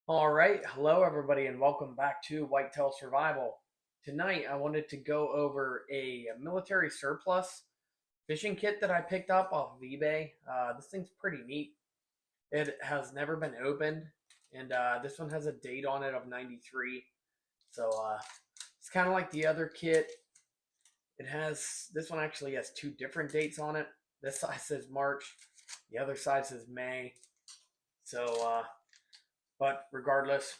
All right, hello everybody, and welcome back to Whitetail Survival. Tonight, I wanted to go over a military surplus fishing kit that I picked up off of eBay. This thing's pretty neat. It has never been opened, and this one has a date on it of '93. So it's kind of like the other kit. This one actually has two different dates on it. This side says March, the other side says May. But regardless,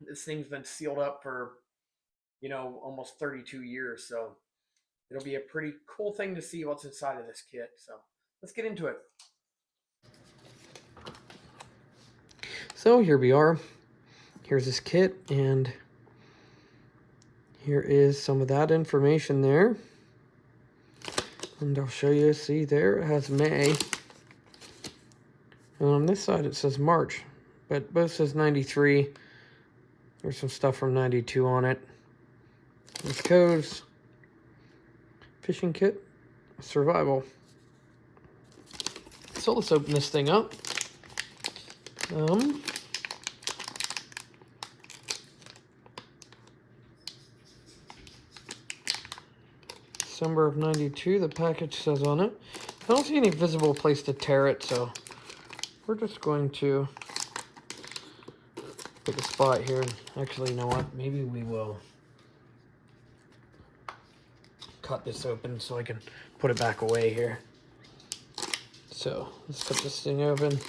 this thing's been sealed up for almost 32 years. So it'll be a pretty cool thing to see what's inside of this kit. So let's get into it. So here we are. Here's this kit, and here is some of that information there. And I'll show you, see there, it has May. And on this side it says March, but both says 93. There's some stuff from 92 on it. This codes, fishing kit, survival. So let's open this thing up. December of 92, the package says on it. I don't see any visible place to tear it, so we're just going to pick a spot here. Actually, you know what? Maybe we will cut this open so I can put it back away here. So let's cut this thing open.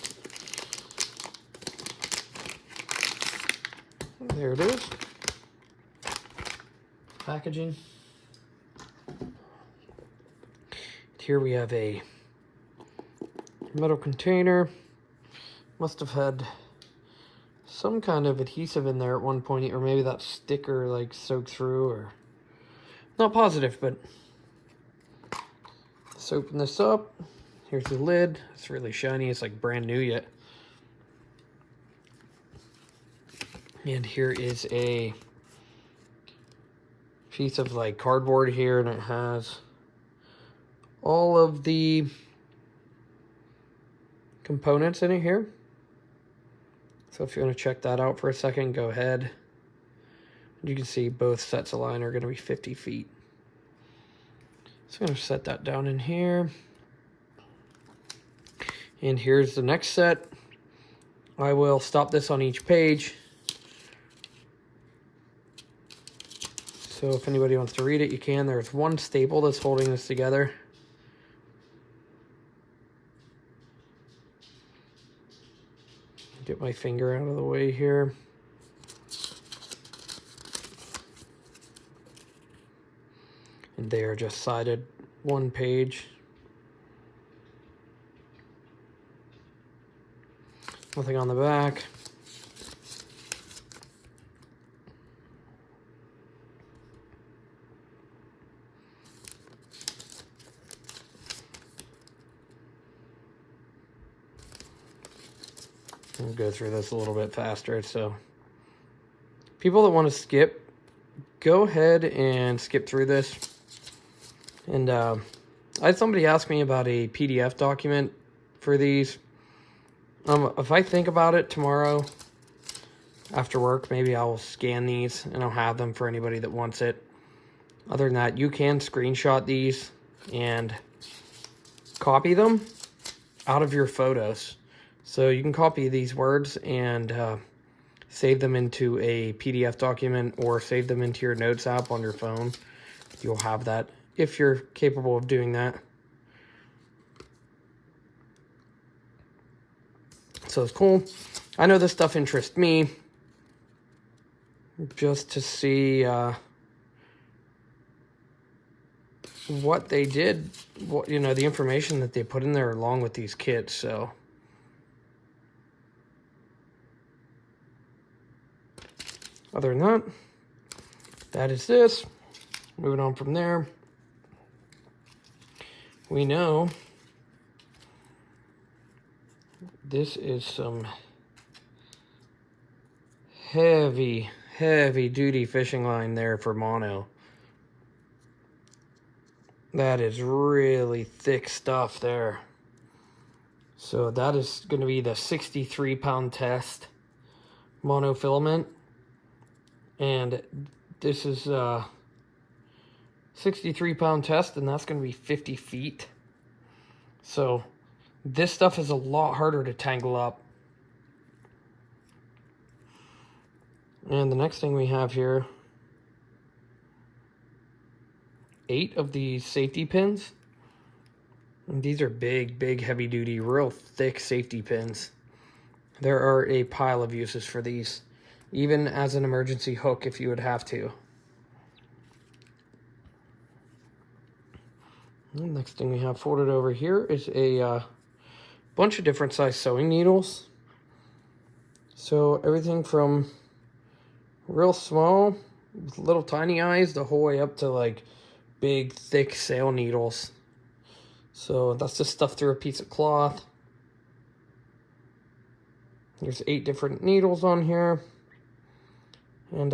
There it is. Packaging. Here we have a metal container. Must have had some kind of adhesive in there at one point, or maybe that sticker like soaked through, or not positive, but let's open this up. Here's the lid. It's really shiny. It's like brand new yet. And here is a piece of like cardboard here, and it has all of the components in it here. So if you want to check that out for a second, go ahead. You can see both sets of line are going to be 50 feet. So I'm going to set that down in here. And here's the next set. I will stop this on each page. So if anybody wants to read it, you can. There's one staple that's holding this together. Get my finger out of the way here. And they are just sided one page. Nothing on the back. We'll go through this a little bit faster. So people that want to skip, go ahead and skip through this. And I had somebody ask me about a PDF document for these. If I think about it tomorrow after work, maybe I'll scan these and I'll have them for anybody that wants it. Other than that, you can screenshot these and copy them out of your photos. So you can copy these words and save them into a PDF document, or save them into your Notes app on your phone. You'll have that if you're capable of doing that. So it's cool. I know this stuff interests me, just to see what they did, the information that they put in there along with these kits. So other than that, that is this. Moving on from there, we know this is some heavy duty fishing line there for mono. That is really thick stuff there. So that is going to be the 63-pound test. monofilament. And this is a 63-pound test, and that's going to be 50 feet. So this stuff is a lot harder to tangle up. And the next thing we have here, 8 of these safety pins. And these are big, heavy duty, real thick safety pins. There are a pile of uses for these, even as an emergency hook if you would have to. The next thing we have folded over here is a bunch of different size sewing needles. So everything from real small with little tiny eyes the whole way up to like big thick sail needles. So that's just stuffed through a piece of cloth. There's 8 different needles on here, and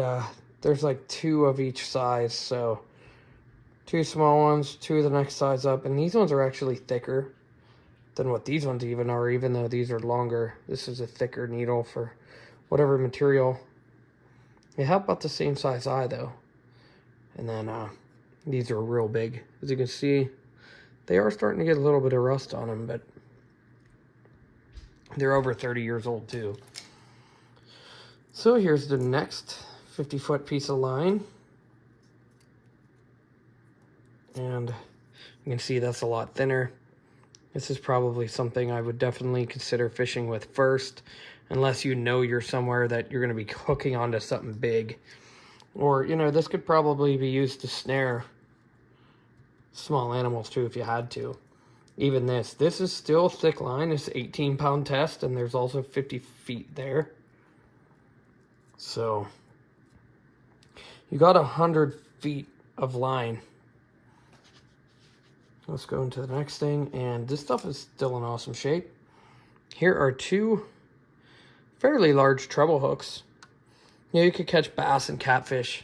there's like 2 of each size, so 2 small ones, 2 of the next size up, and these ones are actually thicker than what these ones even are, even though these are longer. This is a thicker needle for whatever material. They have about the same size eye though, and then these are real big. As you can see, they are starting to get a little bit of rust on them, but they're over 30 years old too. So here's the next 50-foot piece of line. And you can see that's a lot thinner. This is probably something I would definitely consider fishing with first, unless you know you're somewhere that you're going to be hooking onto something big. Or, you know, this could probably be used to snare small animals too if you had to. Even this is still thick line. It's 18-pound test, and there's also 50 feet there. So you got 100 feet of line. Let's go into the next thing, and this stuff is still in awesome shape. Here are 2 fairly large treble hooks. You know, you could catch bass and catfish.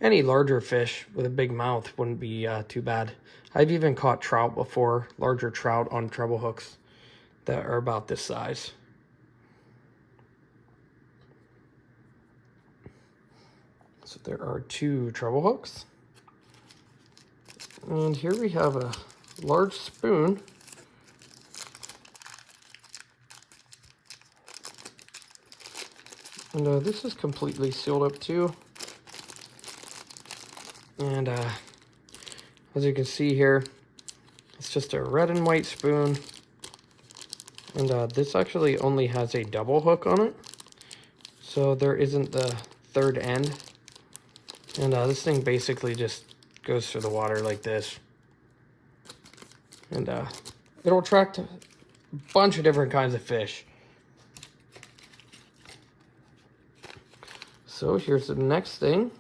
Any larger fish with a big mouth wouldn't be too bad. I've even caught trout before, larger trout on treble hooks that are about this size. So there are 2 treble hooks. And here we have a large spoon. And this is completely sealed up too. And as you can see here, it's just a red and white spoon. And this actually only has a double hook on it, so there isn't the third end. And this thing basically just goes through the water like this. And it'll attract a bunch of different kinds of fish. So here's the next thing.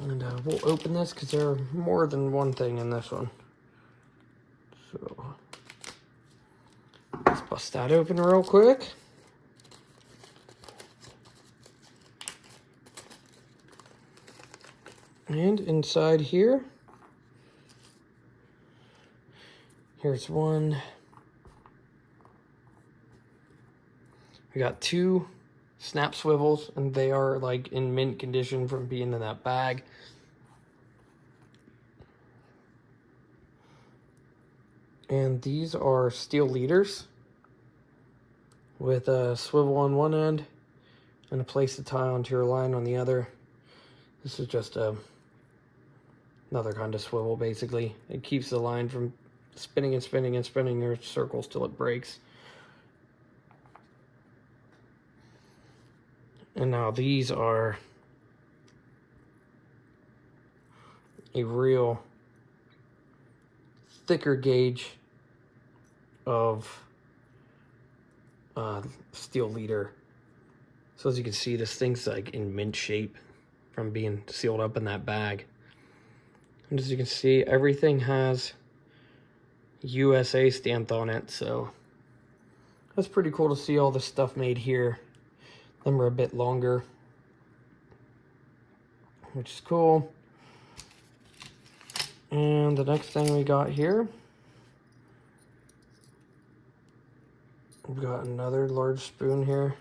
And we'll open this because there are more than one thing in this one. So let's bust that open real quick. And inside here, here's one. We got 2 snap swivels, and they are like in mint condition from being in that bag. And these are steel leaders with a swivel on one end and a place to tie onto your line on the other. This is just another kind of swivel, basically. It keeps the line from spinning and spinning and spinning your circles till it breaks. And now these are a real thicker gauge of steel leader. So as you can see, this thing's like in mint shape from being sealed up in that bag. And as you can see, everything has USA stamped on it, so that's pretty cool to see all this stuff made here. Them are a bit longer, which is cool. And the next thing we got here We've got another large spoon here.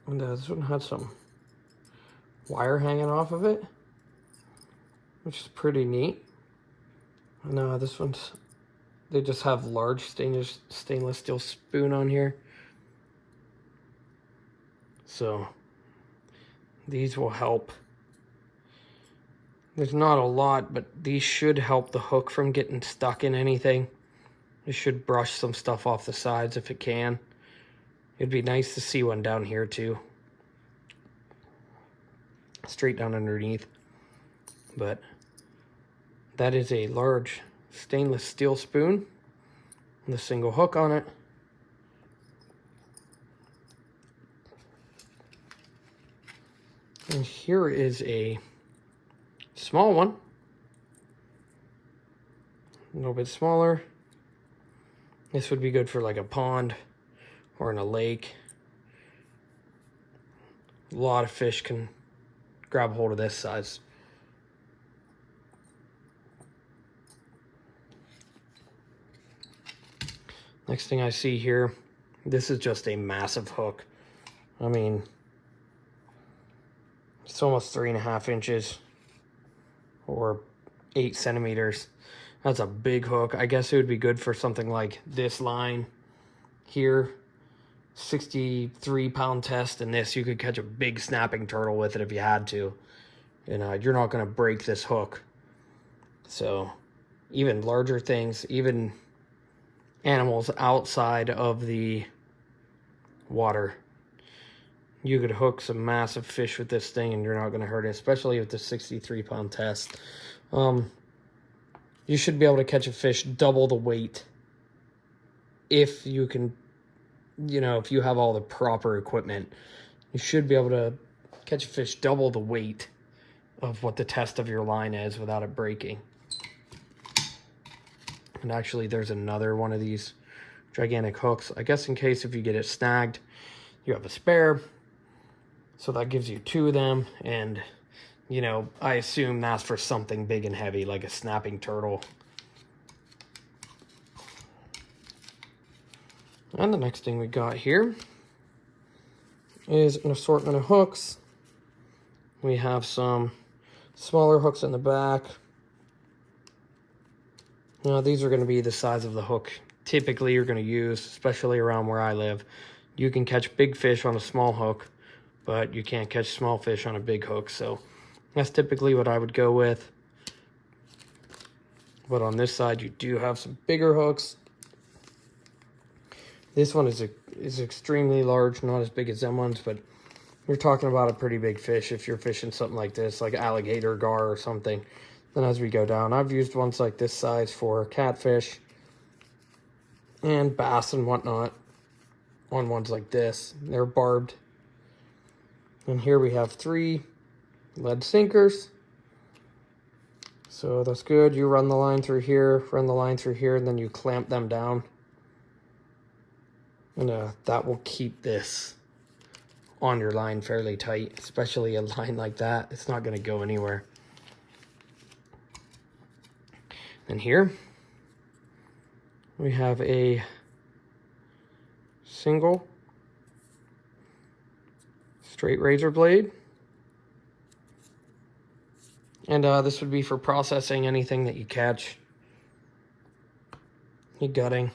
And this one had some wire hanging off of it, which is pretty neat. And this one's, they just have large stainless steel spoon on here. So these will help. There's not a lot, but these should help the hook from getting stuck in anything. It should brush some stuff off the sides if it can. It'd be nice to see one down here too. Straight down underneath. But that is a large stainless steel spoon with a single hook on it. And here is a small one. A little bit smaller. This would be good for like a pond or in a lake. A lot of fish can grab hold of this size. Next thing I see here, this is just a massive hook. I mean, it's almost 3.5 inches or 8 centimeters. That's a big hook. I guess it would be good for something like this line here. 63-pound test, and this, you could catch a big snapping turtle with it if you had to. And you're not going to break this hook. So even larger things, even animals outside of the water, you could hook some massive fish with this thing and you're not going to hurt it, especially with the 63-pound test. You should be able to catch a fish double the weight if you can, if you have all the proper equipment. You should be able to catch a fish double the weight of what the test of your line is without it breaking. And actually, there's another one of these gigantic hooks. I guess in case if you get it snagged, you have a spare. So that gives you 2 of them. And, I assume that's for something big and heavy, like a snapping turtle. And the next thing we got here is an assortment of hooks. We have some smaller hooks in the back. Now, these are going to be the size of the hook typically you're going to use, especially around where I live. You can catch big fish on a small hook, but you can't catch small fish on a big hook. So that's typically what I would go with. But on this side, you do have some bigger hooks. This one is extremely large, not as big as them ones, but you're talking about a pretty big fish if you're fishing something like this, like alligator gar or something. Then as we go down, I've used ones like this size for catfish and bass and whatnot on ones like this. They're barbed. And here we have 3 lead sinkers. So that's good. You run the line through here, and then you clamp them down. And that will keep this on your line fairly tight, especially a line like that. It's not going to go anywhere. And here we have a single straight razor blade. And this would be for processing anything that you catch. Any gutting.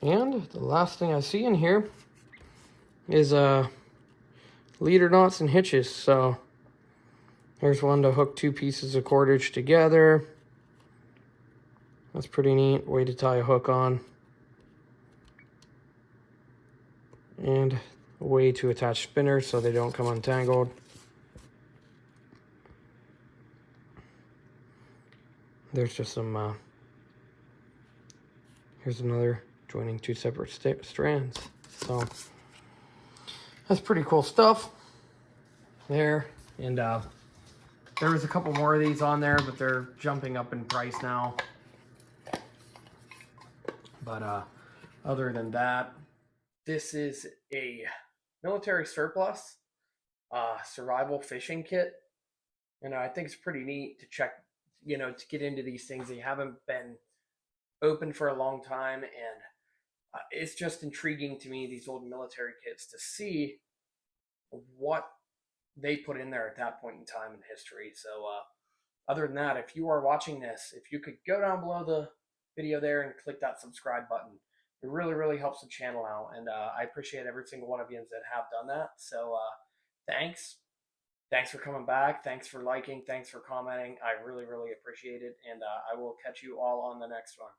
And the last thing I see in here is leader knots and hitches. So there's one to hook 2 pieces of cordage together. That's pretty neat way to tie a hook on. And a way to attach spinners so they don't come untangled. There's just some, here's another joining 2 separate strands. So that's pretty cool stuff there. And there was a couple more of these on there, but they're jumping up in price now. But other than that, this is a military surplus survival fishing kit. And I think it's pretty neat to check, to get into these things that you haven't been open for a long time, and it's just intriguing to me, these old military kits, to see what they put in there at that point in time in history. So other than that, if you are watching this, if you could go down below the video there and click that subscribe button, it really, really helps the channel out. And I appreciate every single one of you that have done that. So thanks. Thanks for coming back. Thanks for liking. Thanks for commenting. I really, really appreciate it. And I will catch you all on the next one.